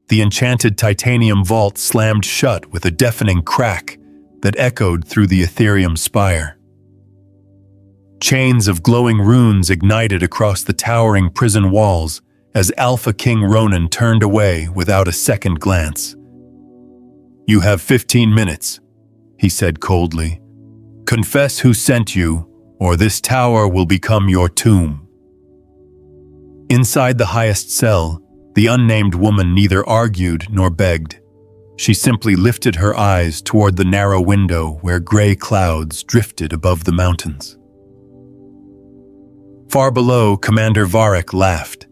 The enchanted titanium vault slammed shut with a deafening crack that echoed through the Aetherium Spire. Chains of glowing runes ignited across the towering prison walls as Alpha King Ronan turned away without a second glance. "You have 15 minutes," he said coldly. "Confess who sent you, or this tower will become your tomb." Inside the highest cell, the unnamed woman neither argued nor begged. She simply lifted her eyes toward the narrow window where gray clouds drifted above the mountains. Far below, Commander Varric laughed.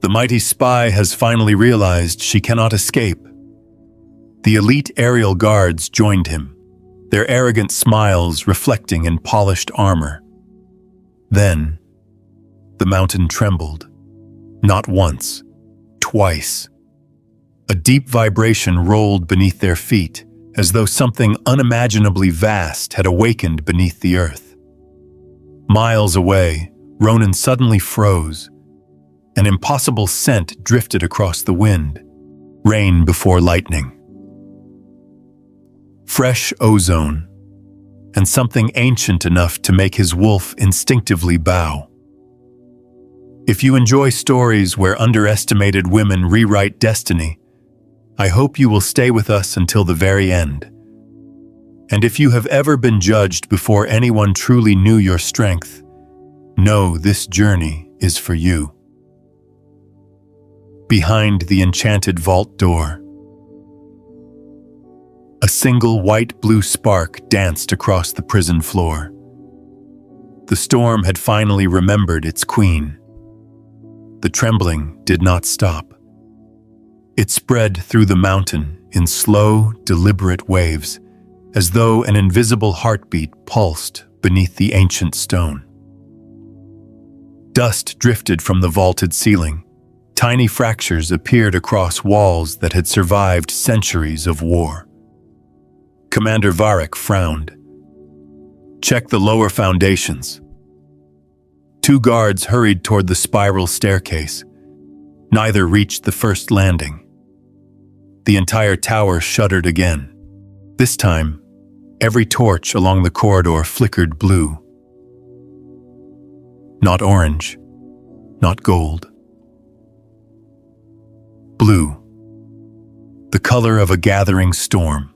The mighty spy has finally realized she cannot escape. The elite aerial guards joined him, their arrogant smiles reflecting in polished armor. Then, the mountain trembled. Not once, twice. A deep vibration rolled beneath their feet, as though something unimaginably vast had awakened beneath the earth. Miles away, Ronan suddenly froze. An impossible scent drifted across the wind, rain before lightning. Fresh ozone, and something ancient enough to make his wolf instinctively bow. If you enjoy stories where underestimated women rewrite destiny, I hope you will stay with us until the very end. And if you have ever been judged before anyone truly knew your strength, know this journey is for you. Behind the enchanted vault door, a single white-blue spark danced across the prison floor. The storm had finally remembered its queen. The trembling did not stop. It spread through the mountain in slow, deliberate waves, as though an invisible heartbeat pulsed beneath the ancient stone. Dust drifted from the vaulted ceiling. Tiny fractures appeared across walls that had survived centuries of war. Commander Varric frowned. "Check the lower foundations." Two guards hurried toward the spiral staircase. Neither reached the first landing. The entire tower shuddered again. This time, every torch along the corridor flickered blue. Not orange, not gold. Blue, the color of a gathering storm.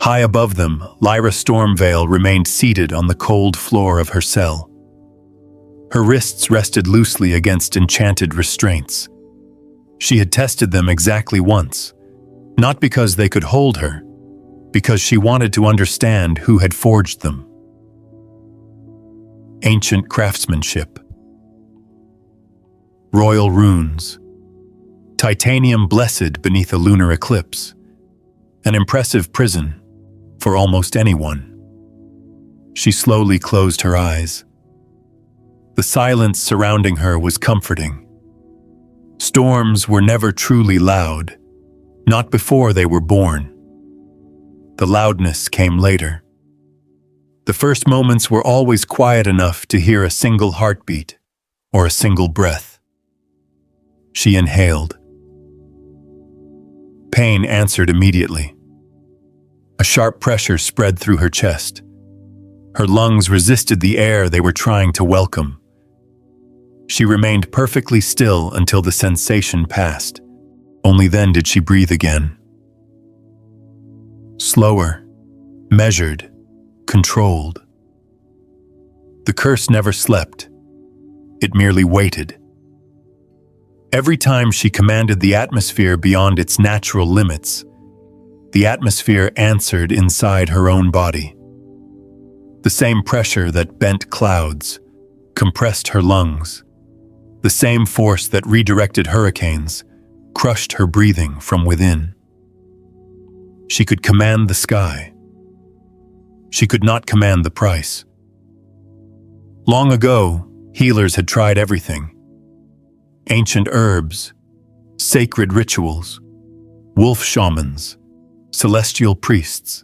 High above them, Lyra Stormveil remained seated on the cold floor of her cell. Her wrists rested loosely against enchanted restraints. She had tested them exactly once, not because they could hold her, because she wanted to understand who had forged them. Ancient craftsmanship, royal runes, titanium blessed beneath a lunar eclipse, an impressive prison for almost anyone. She slowly closed her eyes. The silence surrounding her was comforting. Storms were never truly loud, not before they were born. The loudness came later. The first moments were always quiet enough to hear a single heartbeat or a single breath. She inhaled. Pain answered immediately. A sharp pressure spread through her chest. Her lungs resisted the air they were trying to welcome. She remained perfectly still until the sensation passed. Only then did she breathe again. Slower, measured, controlled. The curse never slept. It merely waited. Every time she commanded the atmosphere beyond its natural limits, the atmosphere answered inside her own body. The same pressure that bent clouds, compressed her lungs. The same force that redirected hurricanes, crushed her breathing from within. She could command the sky. She could not command the price. Long ago, healers had tried everything. Ancient herbs, sacred rituals, wolf shamans, celestial priests.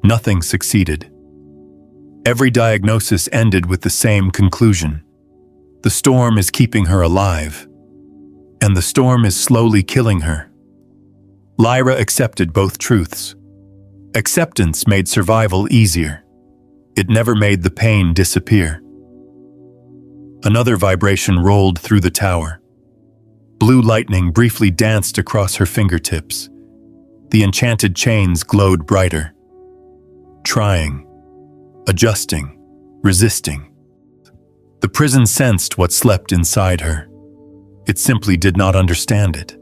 Nothing succeeded. Every diagnosis ended with the same conclusion. The storm is keeping her alive, and the storm is slowly killing her. Lyra accepted both truths. Acceptance made survival easier. It never made the pain disappear. Another vibration rolled through the tower. Blue lightning briefly danced across her fingertips. The enchanted chains glowed brighter. Trying, adjusting, resisting. The prison sensed what slept inside her. It simply did not understand it.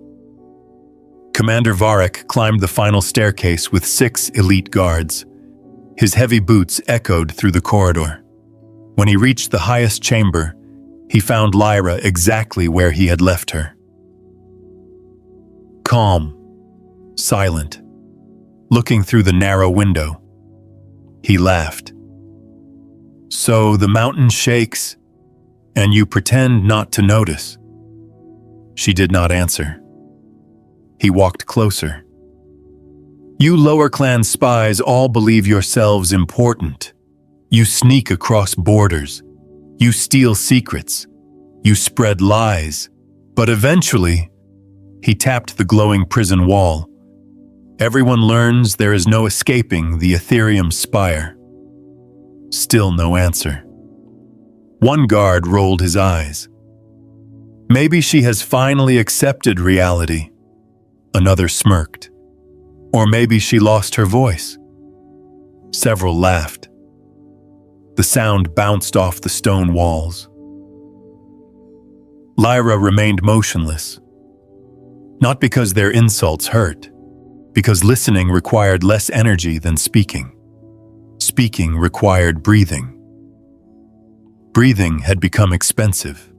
Commander Varric climbed the final staircase with 6 elite guards. His heavy boots echoed through the corridor. When he reached the highest chamber, he found Lyra exactly where he had left her. Calm, silent, looking through the narrow window. He laughed. "So the mountain shakes, and you pretend not to notice?" She did not answer. He walked closer. "You lower clan spies all believe yourselves important. You sneak across borders. You steal secrets. You spread lies. But eventually," he tapped the glowing prison wall, "everyone learns there is no escaping the Aetherium Spire." Still no answer. One guard rolled his eyes. "Maybe she has finally accepted reality." Another smirked. "Or maybe she lost her voice." Several laughed. The sound bounced off the stone walls. Lyra remained motionless. Not because their insults hurt, because listening required less energy than speaking. Speaking required breathing. Breathing had become expensive.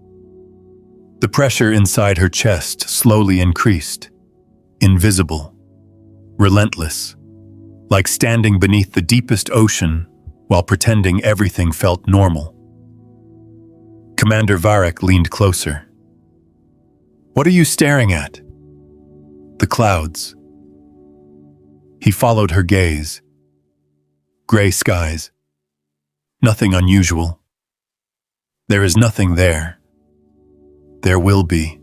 The pressure inside her chest slowly increased. Invisible, relentless, like standing beneath the deepest ocean while pretending everything felt normal. Commander Varric leaned closer. "What are you staring at?" "The clouds." He followed her gaze. Gray skies. Nothing unusual. There is nothing there. There will be.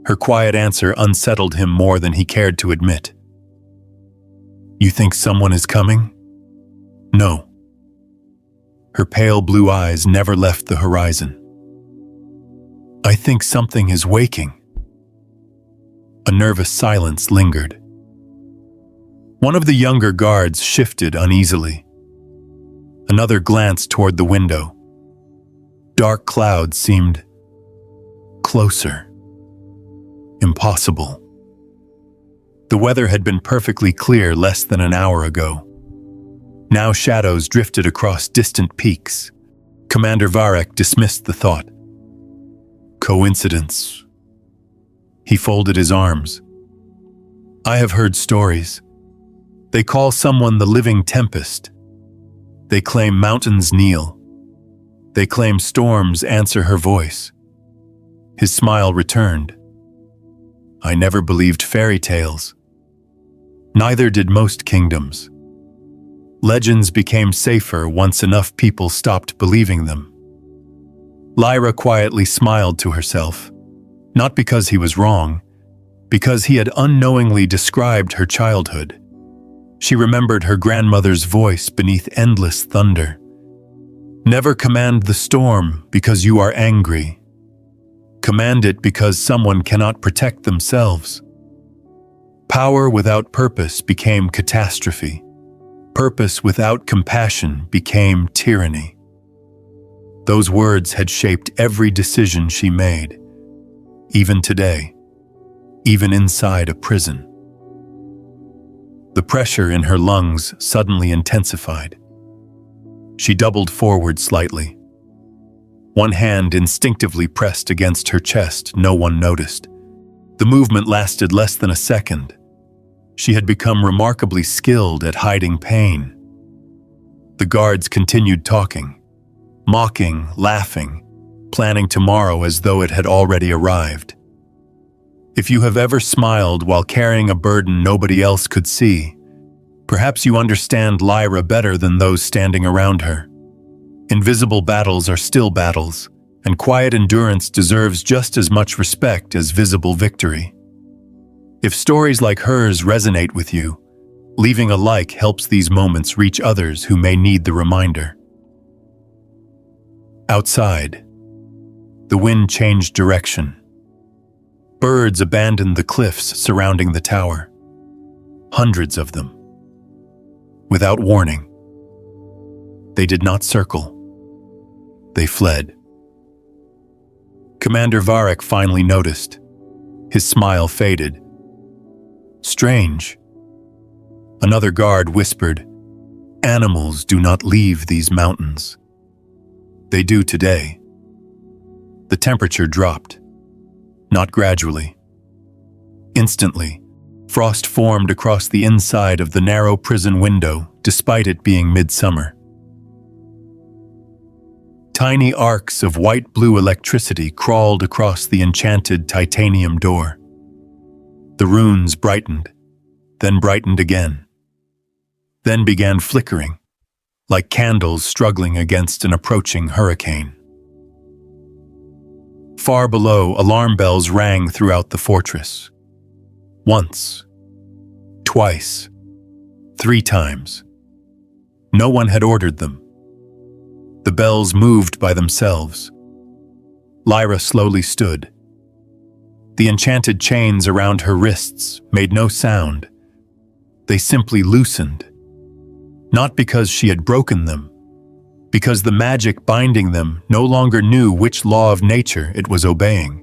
Her quiet answer unsettled him more than he cared to admit. "You think someone is coming?" "No." Her pale blue eyes never left the horizon. "I think something is waking." A nervous silence lingered. One of the younger guards shifted uneasily. Another glanced toward the window. Dark clouds seemed closer. Impossible. The weather had been perfectly clear less than an hour ago. Now shadows drifted across distant peaks. Commander Varric dismissed the thought. Coincidence. He folded his arms. "I have heard stories. They call someone the living tempest. They claim mountains kneel. They claim storms answer her voice." His smile returned. "I never believed fairy tales. Neither did most kingdoms. Legends became safer once enough people stopped believing them." Lyra quietly smiled to herself, not because he was wrong, because he had unknowingly described her childhood. She remembered her grandmother's voice beneath endless thunder. "Never command the storm because you are angry. Command it because someone cannot protect themselves." Power without purpose became catastrophe. Purpose without compassion became tyranny. Those words had shaped every decision she made, even today, even inside a prison. The pressure in her lungs suddenly intensified. She doubled forward slightly. One hand instinctively pressed against her chest. No one noticed. The movement lasted less than a second. She had become remarkably skilled at hiding pain. The guards continued talking, mocking, laughing, planning tomorrow as though it had already arrived. If you have ever smiled while carrying a burden nobody else could see, perhaps you understand Lyra better than those standing around her. Invisible battles are still battles, and quiet endurance deserves just as much respect as visible victory. If stories like hers resonate with you, leaving a like helps these moments reach others who may need the reminder. Outside, the wind changed direction. Birds abandoned the cliffs surrounding the tower. Hundreds of them. Without warning. They did not circle. They fled. Commander Varric finally noticed. His smile faded. Strange. Another guard whispered, "Animals do not leave these mountains." They do today. The temperature dropped. Not gradually. Instantly, frost formed across the inside of the narrow prison window, despite it being midsummer. Tiny arcs of white-blue electricity crawled across the enchanted titanium door. The runes brightened, then brightened again, then began flickering, like candles struggling against an approaching hurricane. Far below, alarm bells rang throughout the fortress. Once, twice, 3 times. No one had ordered them. The bells moved by themselves. Lyra slowly stood. The enchanted chains around her wrists made no sound. They simply loosened. Not because she had broken them, because the magic binding them no longer knew which law of nature it was obeying.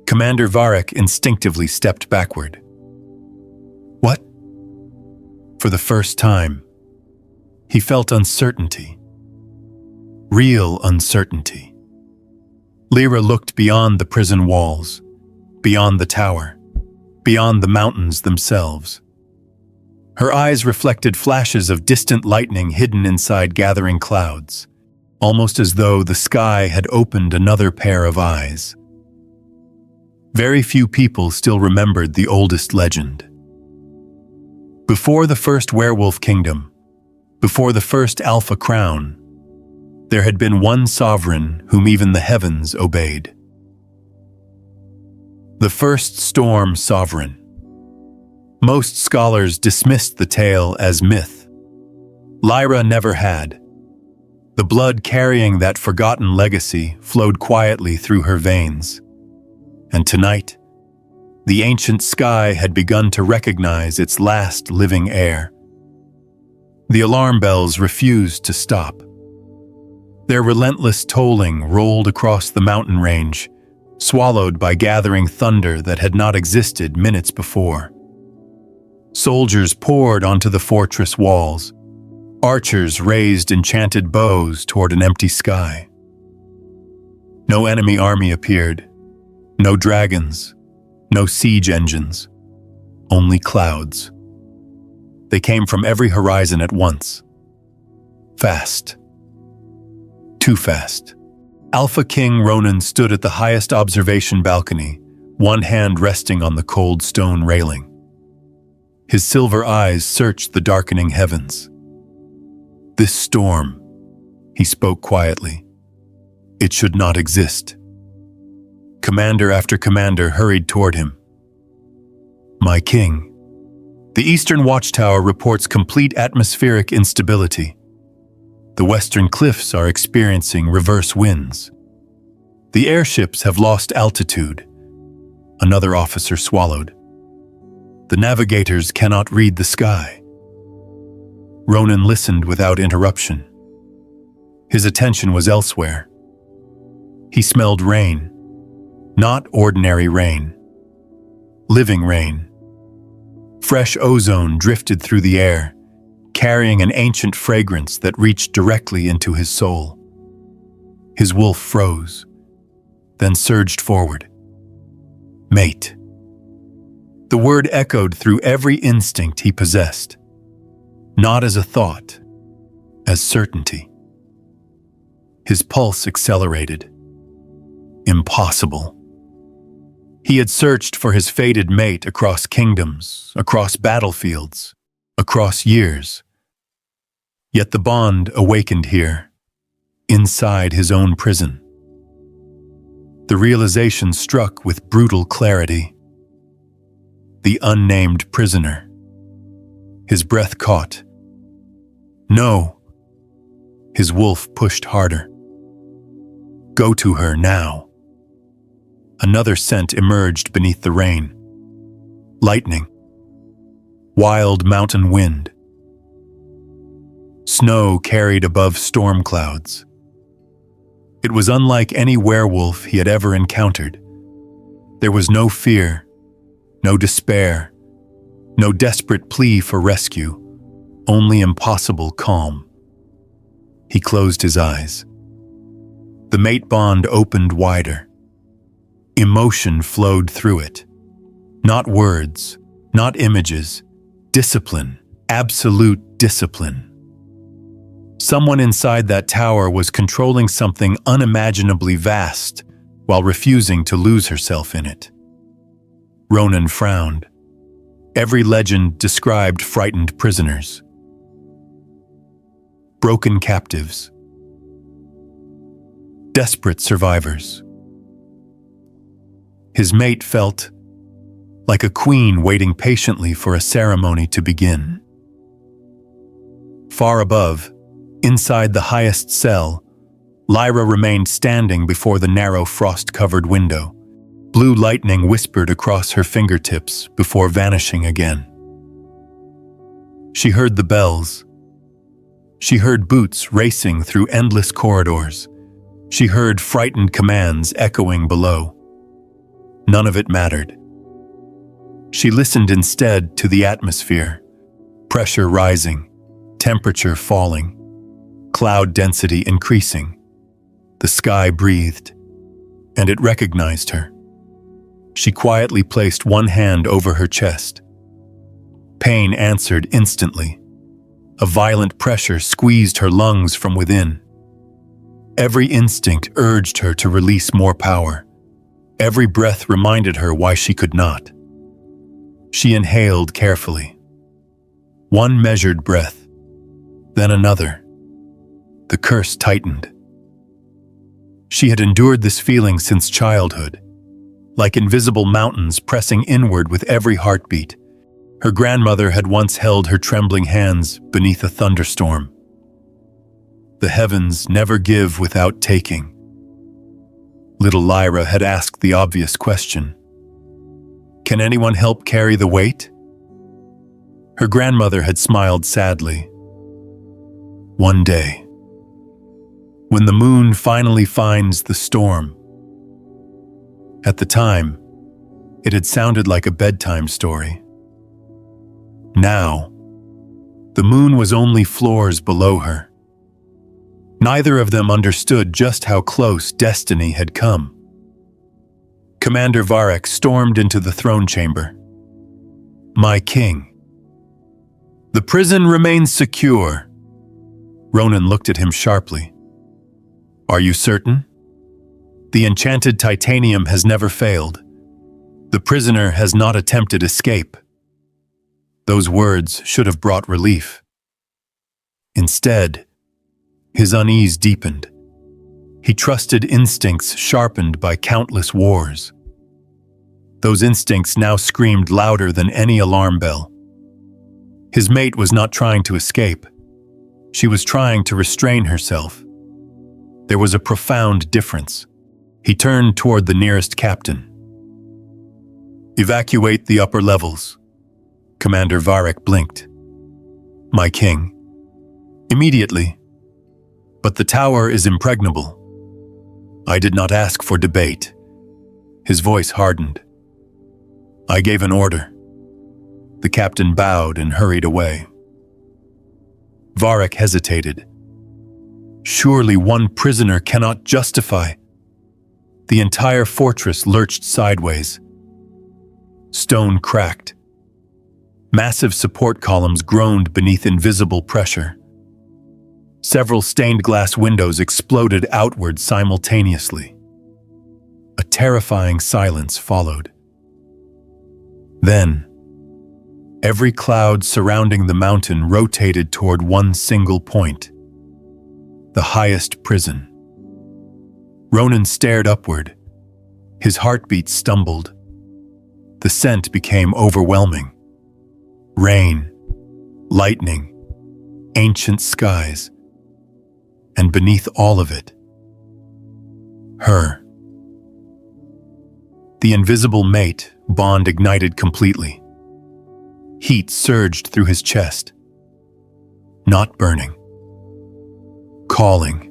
Commander Varric instinctively stepped backward. What? For the first time, he felt uncertainty. Real uncertainty. Lyra looked beyond the prison walls, beyond the tower, beyond the mountains themselves. Her eyes reflected flashes of distant lightning hidden inside gathering clouds, almost as though the sky had opened another pair of eyes. Very few people still remembered the oldest legend. Before the first Werewolf Kingdom, before the first Alpha Crown, there had been one sovereign whom even the heavens obeyed. The first Storm Sovereign. Most scholars dismissed the tale as myth. Lyra never had. The blood carrying that forgotten legacy flowed quietly through her veins. And tonight, the ancient sky had begun to recognize its last living heir. The alarm bells refused to stop. Their relentless tolling rolled across the mountain range, swallowed by gathering thunder that had not existed minutes before. Soldiers poured onto the fortress walls. Archers raised enchanted bows toward an empty sky. No enemy army appeared. No dragons. No siege engines. Only clouds. They came from every horizon at once. Fast. Too fast. Alpha King Ronan stood at the highest observation balcony, one hand resting on the cold stone railing. His silver eyes searched the darkening heavens. This storm, he spoke quietly. It should not exist. Commander after commander hurried toward him. My king, the Eastern Watchtower reports complete atmospheric instability. The western cliffs are experiencing reverse winds. The airships have lost altitude. Another officer swallowed. The navigators cannot read the sky. Ronan listened without interruption. His attention was elsewhere. He smelled rain. Not ordinary rain. Living rain. Fresh ozone drifted through the air, carrying an ancient fragrance that reached directly into his soul. His wolf froze, then surged forward. Mate. The word echoed through every instinct he possessed, not as a thought, as certainty. His pulse accelerated. Impossible. He had searched for his fated mate across kingdoms, across battlefields, across years. Yet the bond awakened here, inside his own prison. The realization struck with brutal clarity. The unnamed prisoner. His breath caught. No. His wolf pushed harder. Go to her now. Another scent emerged beneath the rain. Lightning. Wild mountain wind. Snow carried above storm clouds. It was unlike any werewolf he had ever encountered. There was no fear, no despair, no desperate plea for rescue, only impossible calm. He closed his eyes. The mate bond opened wider. Emotion flowed through it. Not words, not images, discipline, absolute discipline. Someone inside that tower was controlling something unimaginably vast while refusing to lose herself in it. Ronan frowned. Every legend described frightened prisoners. Broken captives. Desperate survivors. His mate felt like a queen waiting patiently for a ceremony to begin. Far above, inside the highest cell, Lyra remained standing before the narrow frost-covered window. Blue lightning whispered across her fingertips before vanishing again. She heard the bells. She heard boots racing through endless corridors. She heard frightened commands echoing below. None of it mattered. She listened instead to the atmosphere, pressure rising, temperature falling, cloud density increasing. The sky breathed, and it recognized her. She quietly placed one hand over her chest. Pain answered instantly. A violent pressure squeezed her lungs from within. Every instinct urged her to release more power. Every breath reminded her why she could not. She inhaled carefully. One measured breath, then another. The curse tightened. She had endured this feeling since childhood, like invisible mountains pressing inward with every heartbeat. Her grandmother had once held her trembling hands beneath a thunderstorm. The heavens never give without taking. Little Lyra had asked the obvious question. Can anyone help carry the weight? Her grandmother had smiled sadly. One day, when the moon finally finds the storm. At the time, it had sounded like a bedtime story. Now, the moon was only floors below her. Neither of them understood just how close destiny had come. Commander Varek stormed into the throne chamber. My king. The prison remains secure. Ronan looked at him sharply. Are you certain? The enchanted titanium has never failed. The prisoner has not attempted escape. Those words should have brought relief. Instead, his unease deepened. He trusted instincts sharpened by countless wars. Those instincts now screamed louder than any alarm bell. His mate was not trying to escape. She was trying to restrain herself. There was a profound difference. He turned toward the nearest captain. Evacuate the upper levels. Commander Varek blinked. My king. Immediately. But the tower is impregnable. I did not ask for debate. His voice hardened. I gave an order. The captain bowed and hurried away. Varek hesitated. Surely one prisoner cannot justify. The entire fortress lurched sideways. Stone cracked. Massive support columns groaned beneath invisible pressure. Several stained glass windows exploded outward simultaneously. A terrifying silence followed. Then, every cloud surrounding the mountain rotated toward one single point. The highest prison. Ronan stared upward, His heartbeat stumbled. The scent became overwhelming. Rain, lightning, ancient skies, and beneath all of it, her. The invisible mate bond ignited completely. Heat surged through his chest. Not burning. Calling.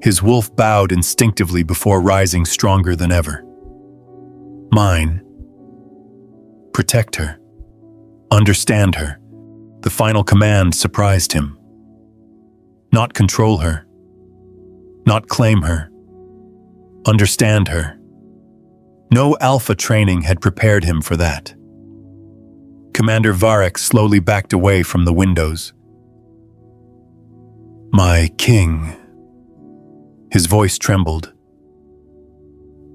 His wolf bowed instinctively before rising stronger than ever. Mine. Protect her. Understand her. The final command surprised him. Not control her. Not claim her. Understand her. No alpha training had prepared him for that. Commander Varek slowly backed away from the windows. My king. His voice trembled.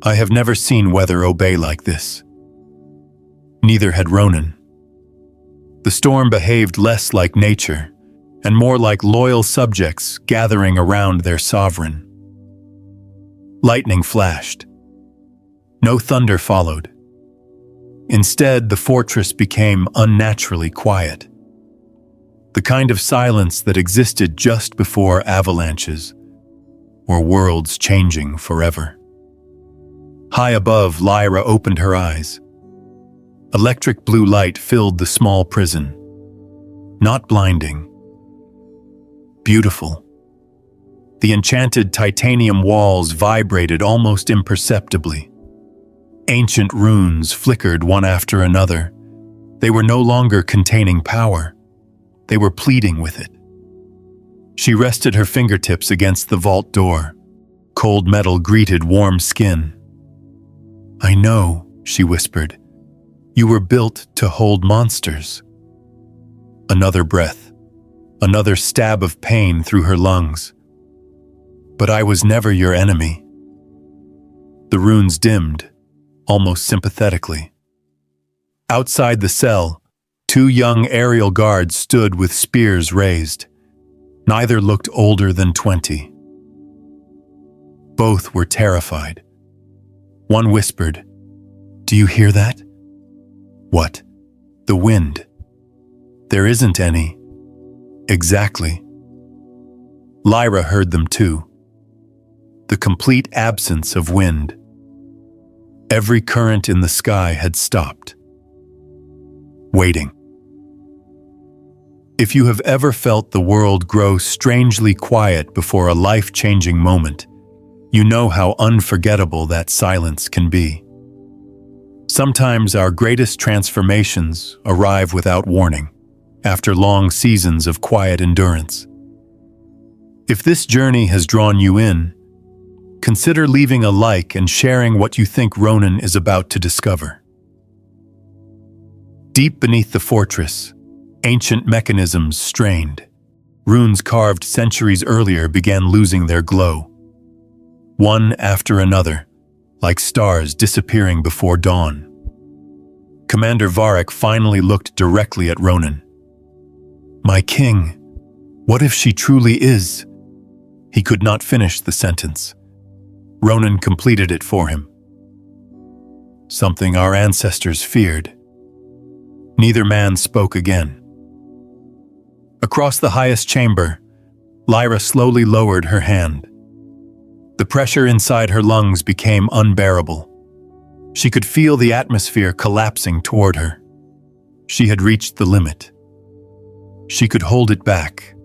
I have never seen weather obey like this. Neither had Ronan. The storm behaved less like nature and more like loyal subjects gathering around their sovereign. Lightning flashed. No thunder followed. Instead, the fortress became unnaturally quiet. The kind of silence that existed just before avalanches or worlds changing forever. High above, Lyra opened her eyes. Electric blue light filled the small prison. Not blinding. Beautiful. The enchanted titanium walls vibrated almost imperceptibly. Ancient runes flickered one after another. They were no longer containing power. They were pleading with it. She rested her fingertips against the vault door. Cold metal greeted warm skin. I know, she whispered. You were built to hold monsters. Another breath. Another stab of pain through her lungs. But I was never your enemy. The runes dimmed, almost sympathetically. Outside the cell, two young aerial guards stood with spears raised. Neither looked older than 20. Both were terrified. One whispered, "Do you hear that?" What? The wind. There isn't any. Exactly. Lyra heard them too. The complete absence of wind. Every current in the sky had stopped. Waiting. If you have ever felt the world grow strangely quiet before a life-changing moment, you know how unforgettable that silence can be. Sometimes our greatest transformations arrive without warning, after long seasons of quiet endurance. If this journey has drawn you in, consider leaving a like and sharing what you think Ronan is about to discover. Deep beneath the fortress, ancient mechanisms strained. Runes carved centuries earlier began losing their glow. One after another, like stars disappearing before dawn. Commander Varek finally looked directly at Ronan. My king, what if she truly is? He could not finish the sentence. Ronan completed it for him. Something our ancestors feared. Neither man spoke again. Across the highest chamber, Lyra slowly lowered her hand. The pressure inside her lungs became unbearable. She could feel the atmosphere collapsing toward her. She had reached the limit. She could hold it back,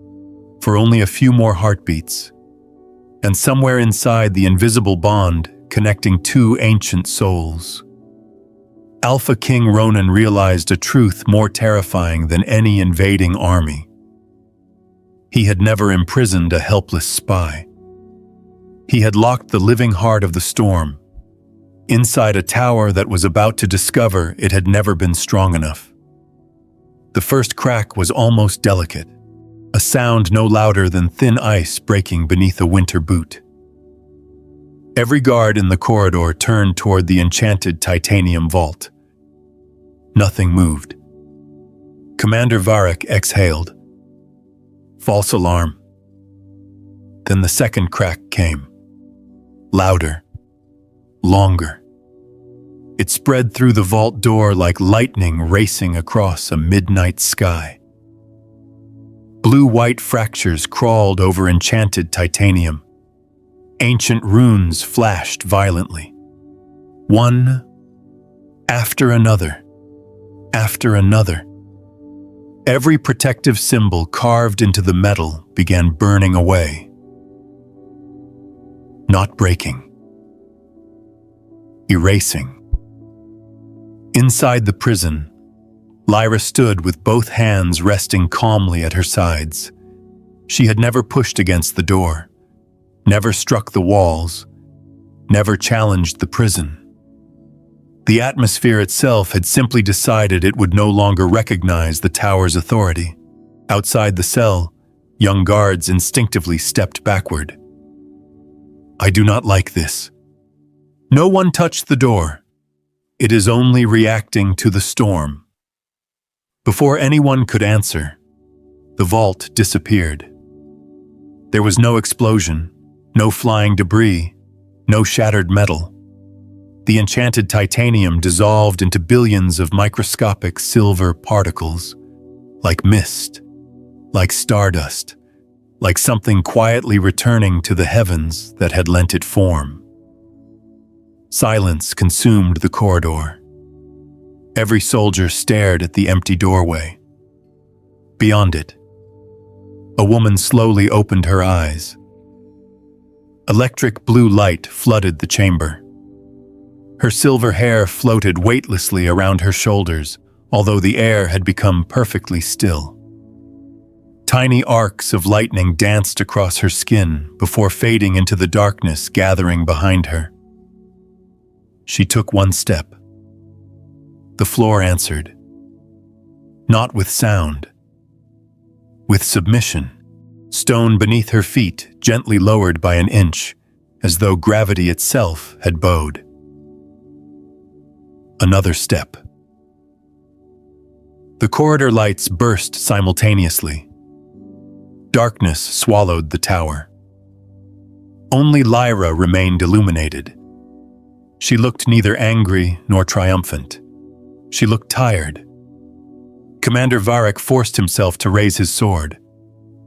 for only a few more heartbeats. And somewhere inside the invisible bond connecting two ancient souls. Alpha King Ronan realized a truth more terrifying than any invading army. He had never imprisoned a helpless spy. He had locked the living heart of the storm inside a tower that was about to discover it had never been strong enough. The first crack was almost delicate, a sound no louder than thin ice breaking beneath a winter boot. Every guard in the corridor turned toward the enchanted titanium vault. Nothing moved. Commander Varek exhaled. False alarm. Then the second crack came. Louder. longer. It spread through the vault door like lightning racing across a midnight sky. Blue-white fractures crawled over enchanted titanium. Ancient runes flashed violently. One after another, after another. Every protective symbol carved into the metal began burning away. Not breaking. Erasing. Inside the prison, Lyra stood with both hands resting calmly at her sides. She had never pushed against the door, never struck the walls, never challenged the prison. The atmosphere itself had simply decided it would no longer recognize the tower's authority. Outside the cell, young guards instinctively stepped backward. I do not like this. No one touched the door. It is only reacting to the storm. Before anyone could answer, the vault disappeared. There was no explosion, no flying debris, no shattered metal. The enchanted titanium dissolved into billions of microscopic silver particles, like mist, like stardust, like something quietly returning to the heavens that had lent it form. Silence consumed the corridor. Every soldier stared at the empty doorway. Beyond it, a woman slowly opened her eyes. Electric blue light flooded the chamber. Her silver hair floated weightlessly around her shoulders, although the air had become perfectly still. Tiny arcs of lightning danced across her skin before fading into the darkness gathering behind her. She took one step. The floor answered. Not with sound. With submission. Stone beneath her feet gently lowered by an inch, as though gravity itself had bowed. Another step. The corridor lights burst simultaneously. Darkness swallowed the tower. Only Lyra remained illuminated. She looked neither angry nor triumphant. She looked tired. Commander Varric forced himself to raise his sword.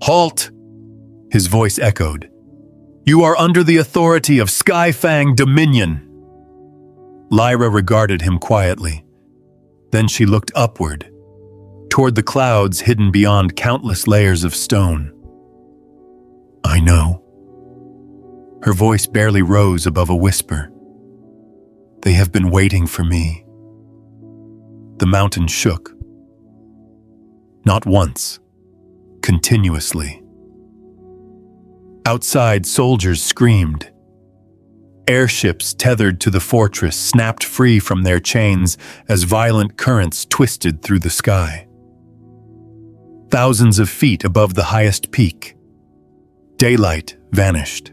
Halt! His voice echoed. You are under the authority of Skyfang Dominion. Lyra regarded him quietly. Then she looked upward, toward the clouds hidden beyond countless layers of stone. I know. Her voice barely rose above a whisper. They have been waiting for me. The mountain shook. Not once, continuously. Outside, soldiers screamed. Airships tethered to the fortress snapped free from their chains as violent currents twisted through the sky. Thousands of feet above the highest peak, daylight vanished.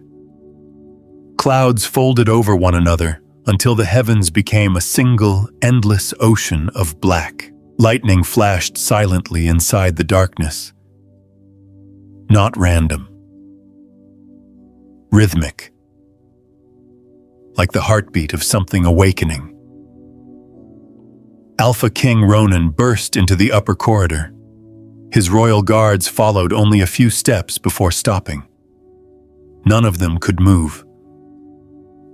Clouds folded over one another until the heavens became a single, endless ocean of black. Lightning flashed silently inside the darkness. Not random. Rhythmic. Like the heartbeat of something awakening. Alpha King Ronan burst into the upper corridor. His royal guards followed only a few steps before stopping. None of them could move.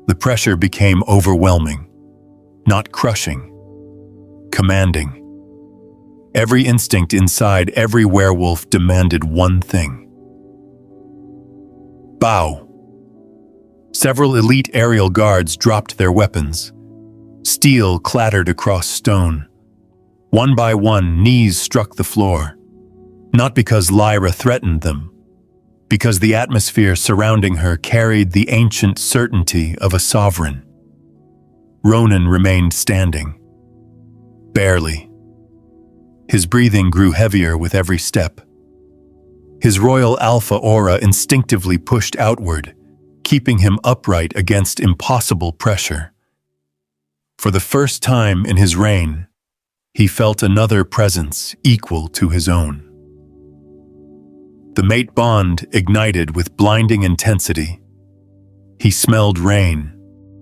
The pressure became overwhelming, not crushing, commanding. Every instinct inside every werewolf demanded one thing. Bow. Several elite aerial guards dropped their weapons. Steel clattered across stone. One by one, knees struck the floor. Not because Lyra threatened them, because the atmosphere surrounding her carried the ancient certainty of a sovereign. Ronan remained standing. Barely. His breathing grew heavier with every step. His royal alpha aura instinctively pushed outward, keeping him upright against impossible pressure. For the first time in his reign, he felt another presence equal to his own. The mate bond ignited with blinding intensity. He smelled rain,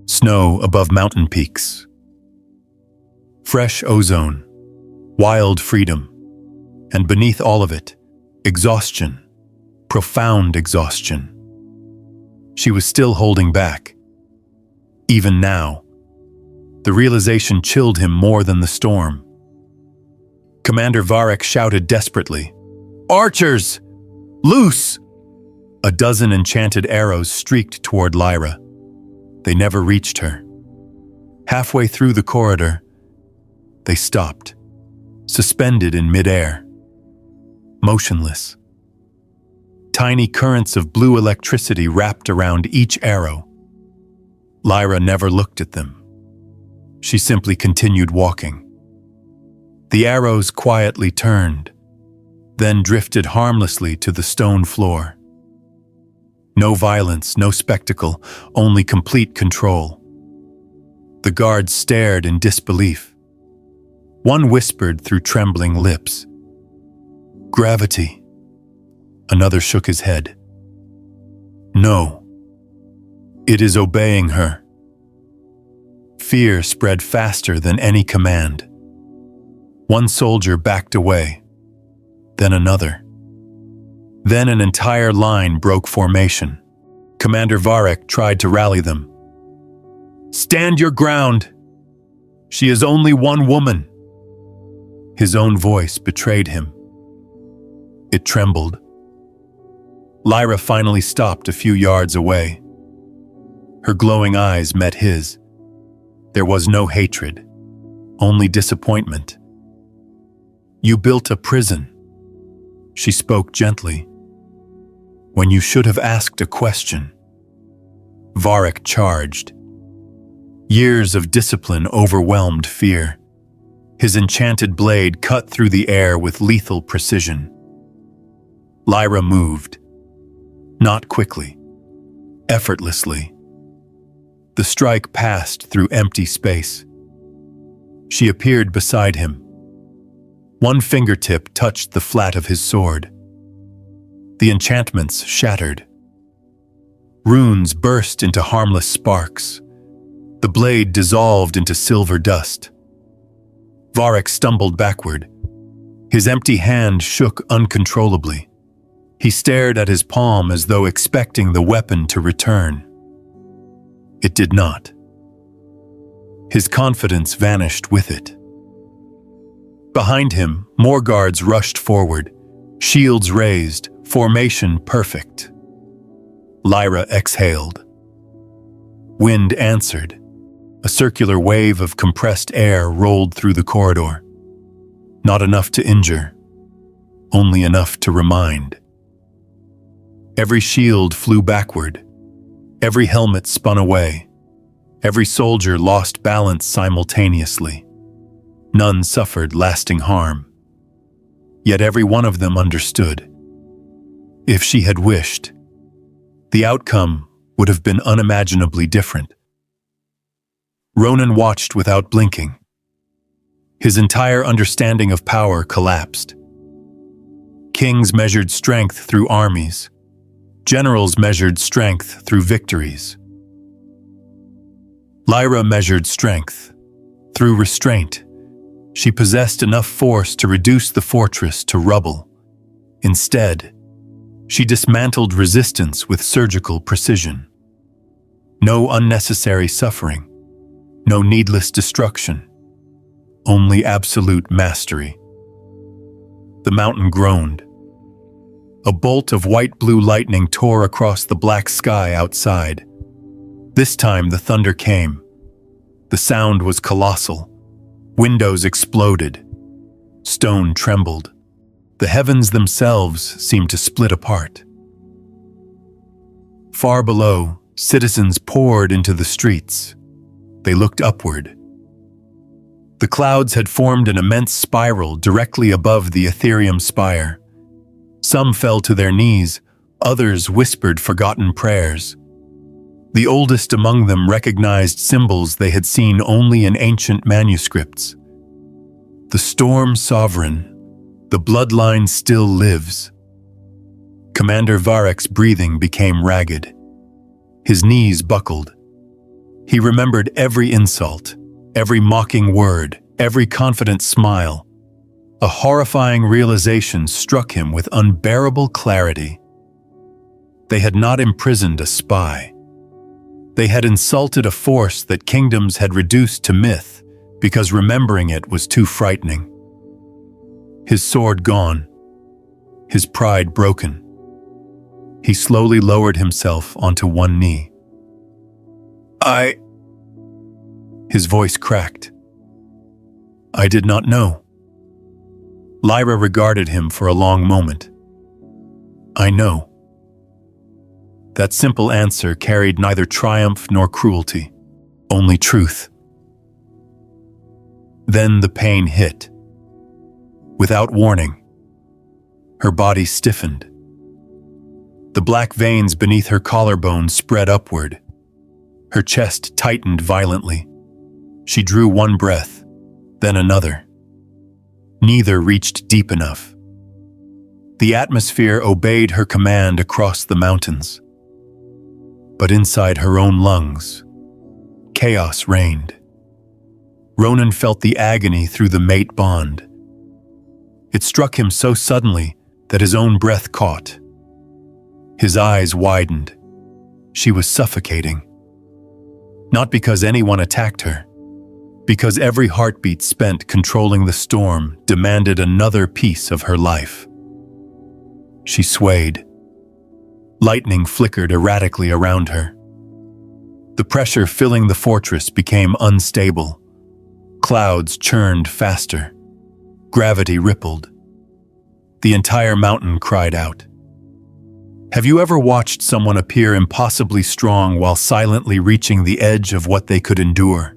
Snow above mountain peaks. Fresh ozone, wild freedom, and beneath all of it, exhaustion, profound exhaustion. She was still holding back. Even now, the realization chilled him more than the storm. Commander Varek shouted desperately, "Archers! Loose!" A dozen enchanted arrows streaked toward Lyra. They never reached her. Halfway through the corridor, they stopped, suspended in midair, motionless. Tiny currents of blue electricity wrapped around each arrow. Lyra never looked at them. She simply continued walking. The arrows quietly turned, then drifted harmlessly to the stone floor. No violence, no spectacle, only complete control. The guards stared in disbelief. One whispered through trembling lips, "Gravity." Another shook his head. "No. It is obeying her." Fear spread faster than any command. One soldier backed away, then another. Then an entire line broke formation. Commander Varek tried to rally them. "Stand your ground! She is only one woman." His own voice betrayed him. It trembled. Lyra finally stopped a few yards away. Her glowing eyes met his. There was no hatred, only disappointment. "You built a prison," she spoke gently, "when you should have asked a question." Varek charged. Years of discipline overwhelmed fear. His enchanted blade cut through the air with lethal precision. Lyra moved. Not quickly, effortlessly. The strike passed through empty space. She appeared beside him. One fingertip touched the flat of his sword. The enchantments shattered. Runes burst into harmless sparks. The blade dissolved into silver dust. Varek stumbled backward. His empty hand shook uncontrollably. He stared at his palm as though expecting the weapon to return. It did not. His confidence vanished with it. Behind him, more guards rushed forward, shields raised, formation perfect. Lyra exhaled. Wind answered. A circular wave of compressed air rolled through the corridor. Not enough to injure, only enough to remind. Every shield flew backward. Every helmet spun away. Every soldier lost balance simultaneously. None suffered lasting harm. Yet every one of them understood. If she had wished, the outcome would have been unimaginably different. Ronan watched without blinking. His entire understanding of power collapsed. Kings measured strength through armies. Generals measured strength through victories. Lyra measured strength through restraint. She possessed enough force to reduce the fortress to rubble. Instead, she dismantled resistance with surgical precision. No unnecessary suffering, no needless destruction, only absolute mastery. The mountain groaned. A bolt of white-blue lightning tore across the black sky outside. This time the thunder came. The sound was colossal. Windows exploded. Stone trembled. The heavens themselves seemed to split apart. Far below, citizens poured into the streets. They looked upward. The clouds had formed an immense spiral directly above the Aetherium Spire. Some fell to their knees, others whispered forgotten prayers. The oldest among them recognized symbols they had seen only in ancient manuscripts. The storm sovereign, the bloodline still lives. Commander Varek's breathing became ragged. His knees buckled. He remembered every insult, every mocking word, every confident smile. A horrifying realization struck him with unbearable clarity. They had not imprisoned a spy. They had insulted a force that kingdoms had reduced to myth because remembering it was too frightening. His sword gone, his pride broken, he slowly lowered himself onto one knee. His voice cracked. I did not know. Lyra regarded him for a long moment. I know. That simple answer carried neither triumph nor cruelty, only truth. Then the pain hit. Without warning, her body stiffened. The black veins beneath her collarbone spread upward. Her chest tightened violently. She drew one breath, then another. Neither reached deep enough. The atmosphere obeyed her command across the mountains. But inside her own lungs, chaos reigned. Ronan felt the agony through the mate bond. It struck him so suddenly that his own breath caught. His eyes widened. She was suffocating. Not because anyone attacked her, because every heartbeat spent controlling the storm demanded another piece of her life. She swayed. Lightning flickered erratically around her. The pressure filling the fortress became unstable. Clouds churned faster. Gravity rippled. The entire mountain cried out. Have you ever watched someone appear impossibly strong while silently reaching the edge of what they could endure?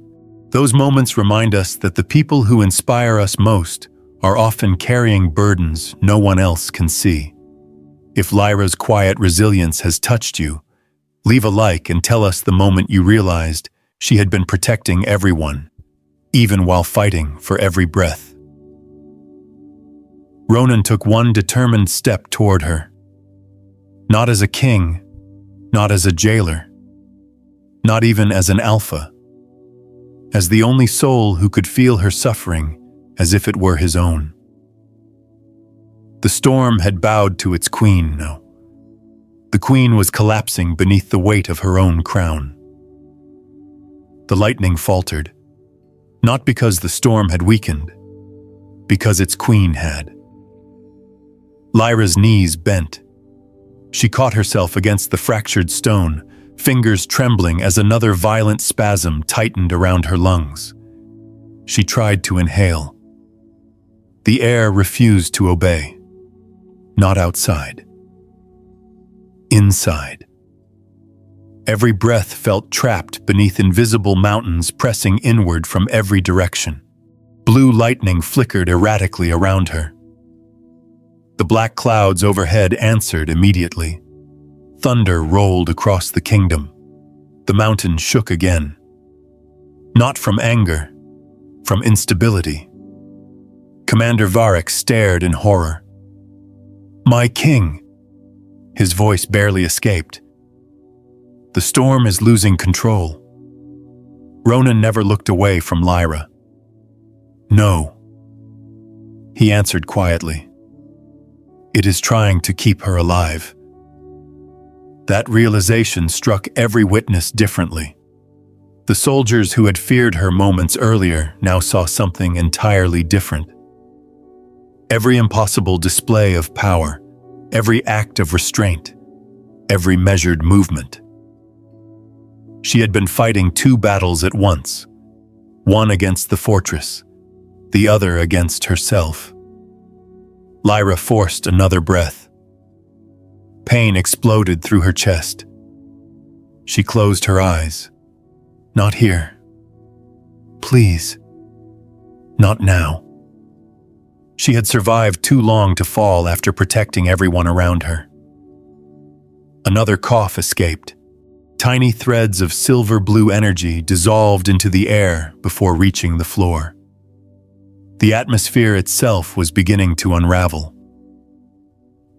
Those moments remind us that the people who inspire us most are often carrying burdens no one else can see. If Lyra's quiet resilience has touched you, leave a like and tell us the moment you realized she had been protecting everyone, even while fighting for every breath. Ronan took one determined step toward her. Not as a king, not as a jailer, not even as an alpha. As the only soul who could feel her suffering as if it were his own. The storm had bowed to its queen now. The queen was collapsing beneath the weight of her own crown. The lightning faltered, not because the storm had weakened, because its queen had. Lyra's knees bent. She caught herself against the fractured stone, fingers trembling as another violent spasm tightened around her lungs. She tried to inhale. The air refused to obey. Not outside. Inside. Every breath felt trapped beneath invisible mountains pressing inward from every direction. Blue lightning flickered erratically around her. The black clouds overhead answered immediately. Thunder rolled across the kingdom. The mountain shook again. Not from anger, from instability. Commander Varric stared in horror. My king! His voice barely escaped. The storm is losing control. Ronan never looked away from Lyra. No. He answered quietly. It is trying to keep her alive. That realization struck every witness differently. The soldiers who had feared her moments earlier now saw something entirely different. Every impossible display of power, every act of restraint, every measured movement. She had been fighting two battles at once, one against the fortress, the other against herself. Lyra forced another breath. Pain exploded through her chest. She closed her eyes. Not here. Please. Not now. She had survived too long to fall after protecting everyone around her. Another cough escaped. Tiny threads of silver-blue energy dissolved into the air before reaching the floor. The atmosphere itself was beginning to unravel.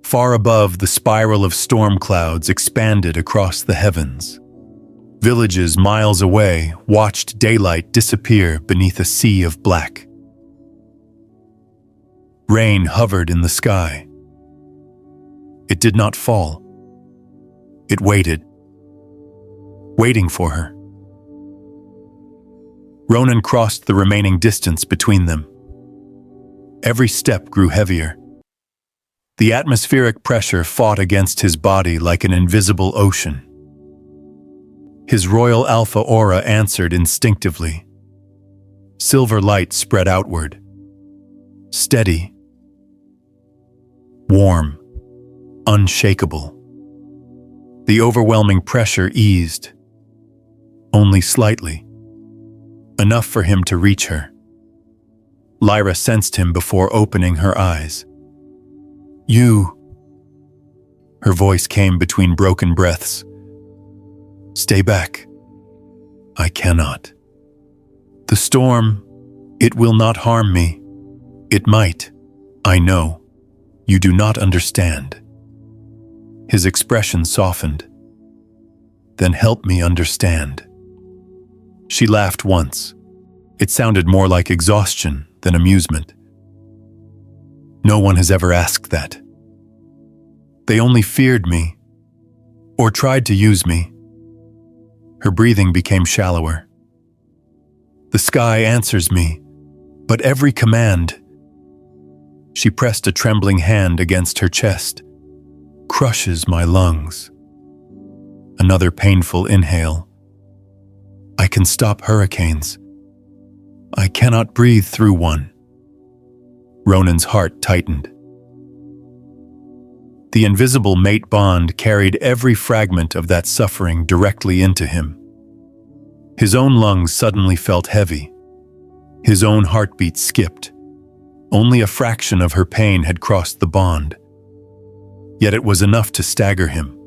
Far above, the spiral of storm clouds expanded across the heavens. Villages miles away watched daylight disappear beneath a sea of black. Rain hovered in the sky. It did not fall. It waited, waiting for her. Ronan crossed the remaining distance between them. Every step grew heavier. The atmospheric pressure fought against his body like an invisible ocean. His royal alpha aura answered instinctively. Silver light spread outward. Steady. Warm. Unshakable. The overwhelming pressure eased. Only slightly. Enough for him to reach her. Lyra sensed him before opening her eyes. "You." Her voice came between broken breaths. "Stay back. I cannot. The storm, it will not harm me. It might. I know. You do not understand." His expression softened. "Then help me understand." She laughed once. It sounded more like exhaustion than amusement. "No one has ever asked that. They only feared me, or tried to use me." Her breathing became shallower. "The sky answers me, but every command..." She pressed a trembling hand against her chest. "Crushes my lungs." Another painful inhale. "I can stop hurricanes. I cannot breathe through one." Ronan's heart tightened. The invisible mate bond carried every fragment of that suffering directly into him. His own lungs suddenly felt heavy. His own heartbeat skipped. Only a fraction of her pain had crossed the bond. Yet it was enough to stagger him.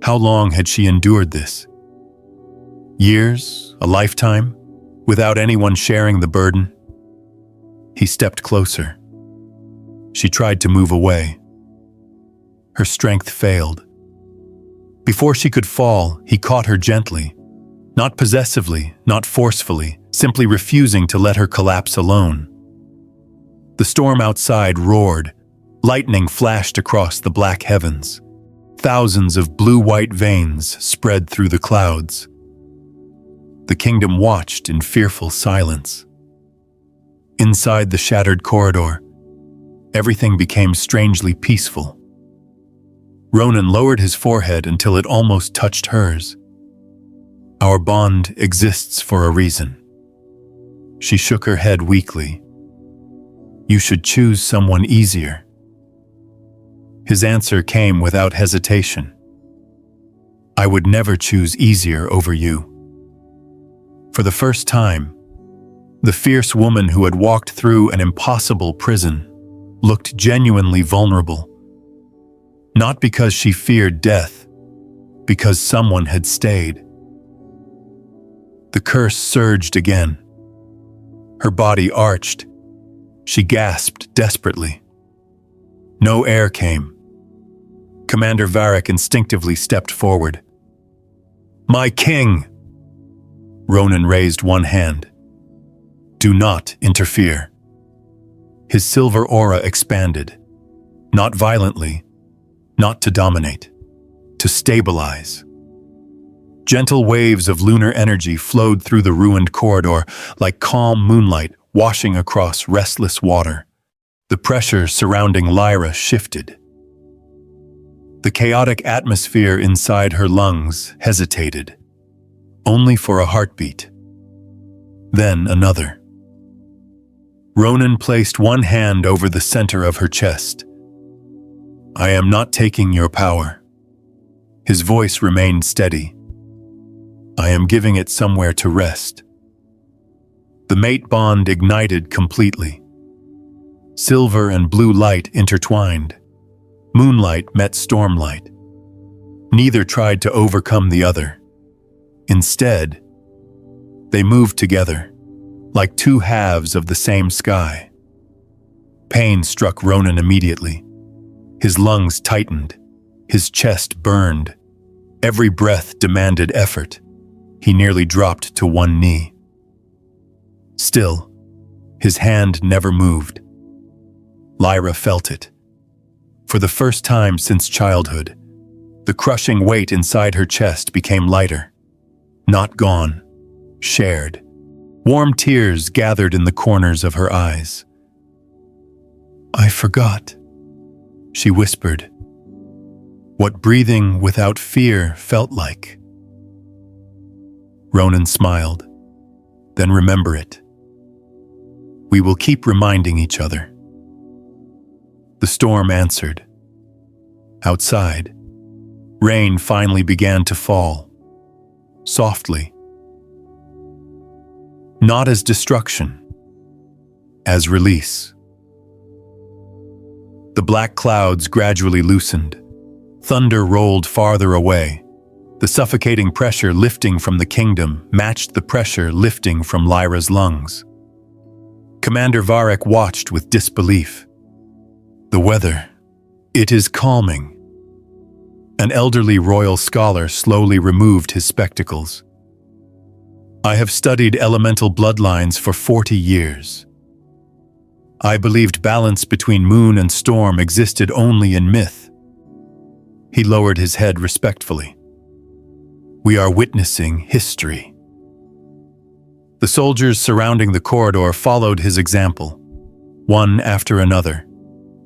How long had she endured this? Years? A lifetime? Without anyone sharing the burden? He stepped closer. She tried to move away. Her strength failed. Before she could fall, he caught her gently. Not possessively, not forcefully, simply refusing to let her collapse alone. The storm outside roared. Lightning flashed across the black heavens. Thousands of blue-white veins spread through the clouds. The kingdom watched in fearful silence. Inside the shattered corridor, everything became strangely peaceful. Ronan lowered his forehead until it almost touched hers. "Our bond exists for a reason." She shook her head weakly. "You should choose someone easier." His answer came without hesitation. "I would never choose easier over you." For the first time, the fierce woman who had walked through an impossible prison looked genuinely vulnerable. Not because she feared death, because someone had stayed. The curse surged again. Her body arched. She gasped desperately. No air came. Commander Varric instinctively stepped forward. "My king!" Ronan raised one hand. "Do not interfere." His silver aura expanded. Not violently, not to dominate, to stabilize. Gentle waves of lunar energy flowed through the ruined corridor like calm moonlight washing across restless water. The pressure surrounding Lyra shifted. The chaotic atmosphere inside her lungs hesitated, only for a heartbeat. Then another. Ronan placed one hand over the center of her chest. "I am not taking your power." His voice remained steady. "I am giving it somewhere to rest." The mate bond ignited completely. Silver and blue light intertwined. Moonlight met stormlight. Neither tried to overcome the other. Instead, they moved together, like two halves of the same sky. Pain struck Ronan immediately. His lungs tightened. His chest burned. Every breath demanded effort. He nearly dropped to one knee. Still, his hand never moved. Lyra felt it. For the first time since childhood, the crushing weight inside her chest became lighter. Not gone, shared. Warm tears gathered in the corners of her eyes. "I forgot," she whispered, "what breathing without fear felt like." Ronan smiled. "Then remember it. We will keep reminding each other." The storm answered. Outside, rain finally began to fall, softly. Not as destruction, as release. The black clouds gradually loosened. Thunder rolled farther away. The suffocating pressure lifting from the kingdom matched the pressure lifting from Lyra's lungs. Commander Varek watched with disbelief. "The weather, it is calming." An elderly royal scholar slowly removed his spectacles. "I have studied elemental bloodlines for 40 years. I believed balance between moon and storm existed only in myth." He lowered his head respectfully. "We are witnessing history." The soldiers surrounding the corridor followed his example, one after another.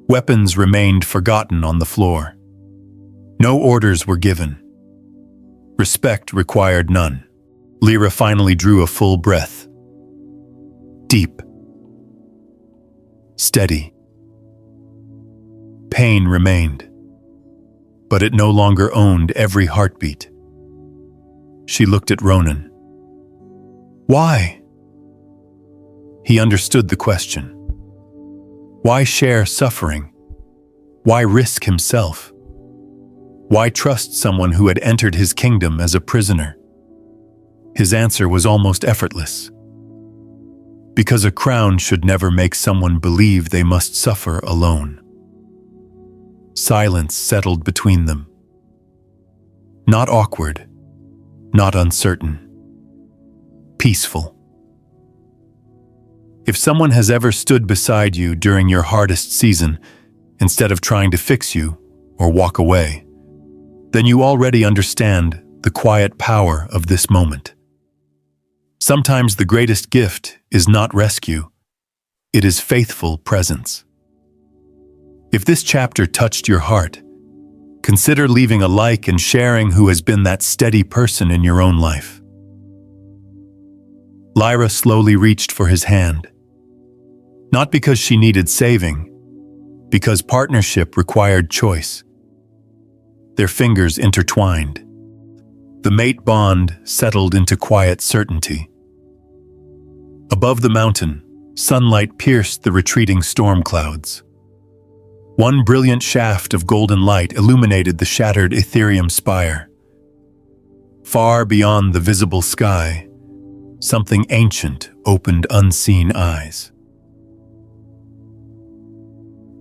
Weapons remained forgotten on the floor. No orders were given. Respect required none. Lyra finally drew a full breath. Deep. Steady. Pain remained, but it no longer owned every heartbeat. She looked at Ronan. "Why?" He understood the question. Why share suffering? Why risk himself? Why trust someone who had entered his kingdom as a prisoner? His answer was almost effortless. Because a crown should never make someone believe they must suffer alone. Silence settled between them. Not awkward, not uncertain. Peaceful. If someone has ever stood beside you during your hardest season, instead of trying to fix you or walk away, then you already understand the quiet power of this moment. Sometimes the greatest gift is not rescue, it is faithful presence. If this chapter touched your heart, consider leaving a like and sharing who has been that steady person in your own life. Lyra slowly reached for his hand. Not because she needed saving, because partnership required choice. Their fingers intertwined. The mate bond settled into quiet certainty. Above the mountain, sunlight pierced the retreating storm clouds. One brilliant shaft of golden light illuminated the shattered Aetherium Spire. Far beyond the visible sky, something ancient opened unseen eyes.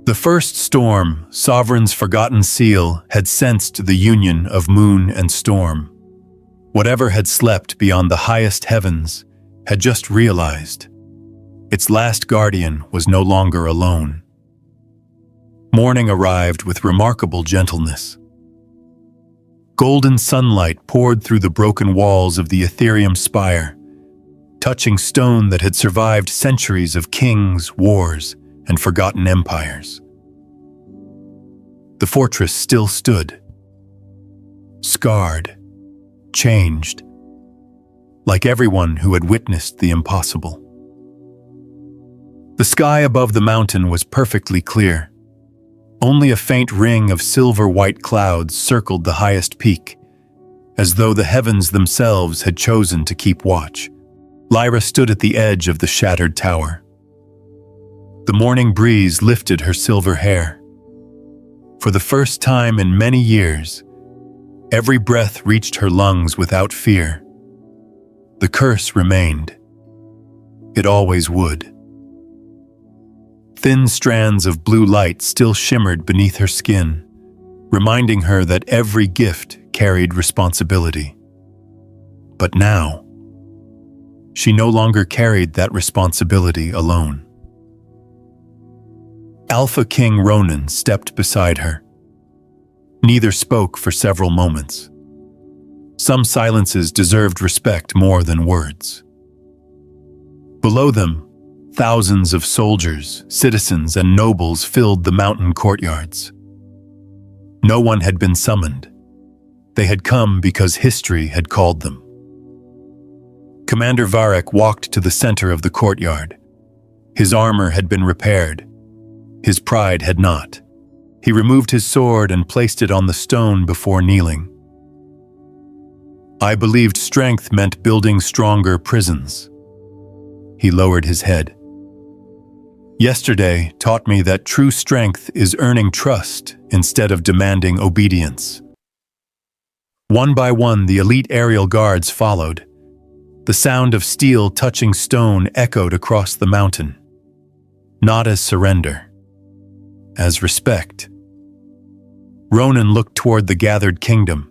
The first storm, Sovereign's forgotten seal, had sensed the union of moon and storm. Whatever had slept beyond the highest heavens had just realized its last guardian was no longer alone. Morning arrived with remarkable gentleness. Golden sunlight poured through the broken walls of the Aetherium Spire, touching stone that had survived centuries of kings, wars, and forgotten empires. The fortress still stood, scarred, changed, like everyone who had witnessed the impossible. The sky above the mountain was perfectly clear. Only a faint ring of silver-white clouds circled the highest peak, as though the heavens themselves had chosen to keep watch. Lyra stood at the edge of the shattered tower. The morning breeze lifted her silver hair. For the first time in many years, every breath reached her lungs without fear. The curse remained. It always would. Thin strands of blue light still shimmered beneath her skin, reminding her that every gift carried responsibility. But now, she no longer carried that responsibility alone. Alpha King Ronan stepped beside her. Neither spoke for several moments. Some silences deserved respect more than words. Below them, thousands of soldiers, citizens, and nobles filled the mountain courtyards. No one had been summoned. They had come because history had called them. Commander Varek walked to the center of the courtyard. His armor had been repaired. His pride had not. He removed his sword and placed it on the stone before kneeling. I believed strength meant building stronger prisons. He lowered his head. Yesterday taught me that true strength is earning trust instead of demanding obedience. One by one, the elite aerial guards followed. The sound of steel touching stone echoed across the mountain. Not as surrender, as respect. Ronan looked toward the gathered kingdom.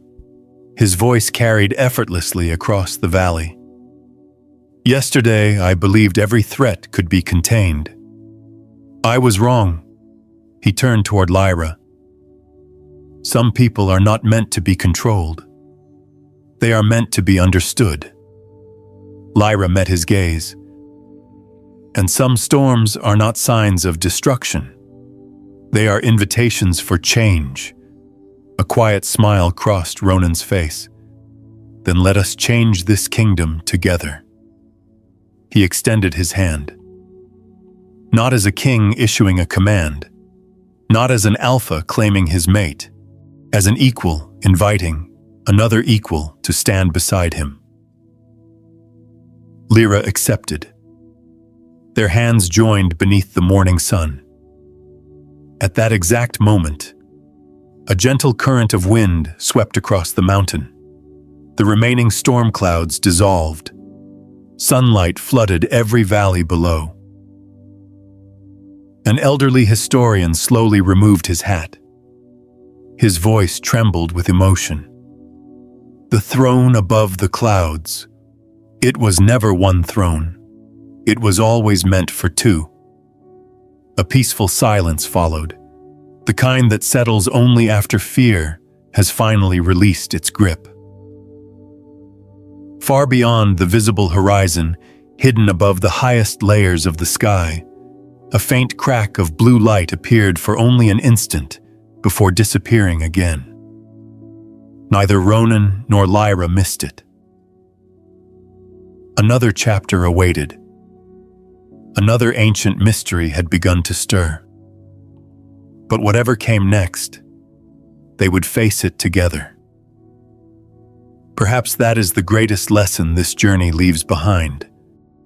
His voice carried effortlessly across the valley. Yesterday, I believed every threat could be contained. I was wrong. He turned toward Lyra. Some people are not meant to be controlled. They are meant to be understood. Lyra met his gaze. And some storms are not signs of destruction. They are invitations for change. A quiet smile crossed Ronan's face. Then let us change this kingdom together. He extended his hand. Not as a king issuing a command. Not as an alpha claiming his mate. As an equal inviting another equal to stand beside him. Lyra accepted. Their hands joined beneath the morning sun. At that exact moment, a gentle current of wind swept across the mountain. The remaining storm clouds dissolved. Sunlight flooded every valley below. An elderly historian slowly removed his hat. His voice trembled with emotion. The throne above the clouds. It was never one throne. It was always meant for two. A peaceful silence followed. The kind that settles only after fear has finally released its grip. Far beyond the visible horizon, hidden above the highest layers of the sky, a faint crack of blue light appeared for only an instant before disappearing again. Neither Ronan nor Lyra missed it. Another chapter awaited. Another ancient mystery had begun to stir. But whatever came next, they would face it together. Perhaps that is the greatest lesson this journey leaves behind.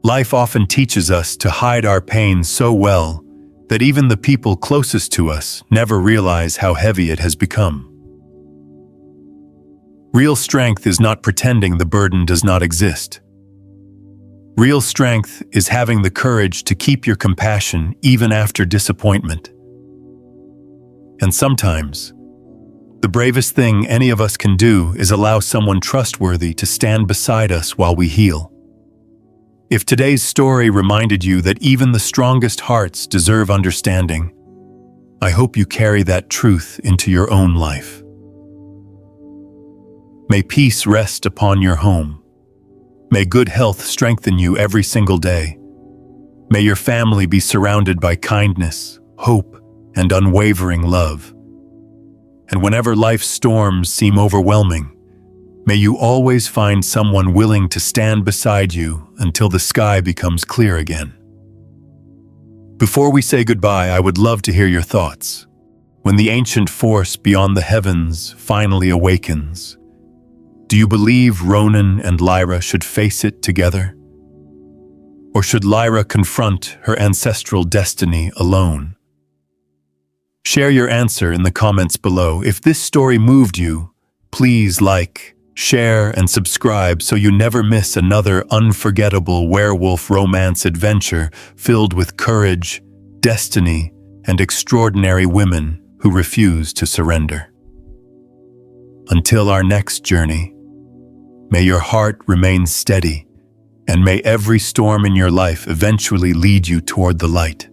Life often teaches us to hide our pain so well that even the people closest to us never realize how heavy it has become. Real strength is not pretending the burden does not exist. Real strength is having the courage to keep your compassion even after disappointment. And sometimes, the bravest thing any of us can do is allow someone trustworthy to stand beside us while we heal. If today's story reminded you that even the strongest hearts deserve understanding, I hope you carry that truth into your own life. May peace rest upon your home. May good health strengthen you every single day. May your family be surrounded by kindness, hope, and unwavering love. And whenever life's storms seem overwhelming, may you always find someone willing to stand beside you until the sky becomes clear again. Before we say goodbye, I would love to hear your thoughts. When the ancient force beyond the heavens finally awakens, do you believe Ronan and Lyra should face it together? Or should Lyra confront her ancestral destiny alone? Share your answer in the comments below. If this story moved you, please like, share, and subscribe so you never miss another unforgettable werewolf romance adventure filled with courage, destiny, and extraordinary women who refuse to surrender. Until our next journey, may your heart remain steady, and may every storm in your life eventually lead you toward the light.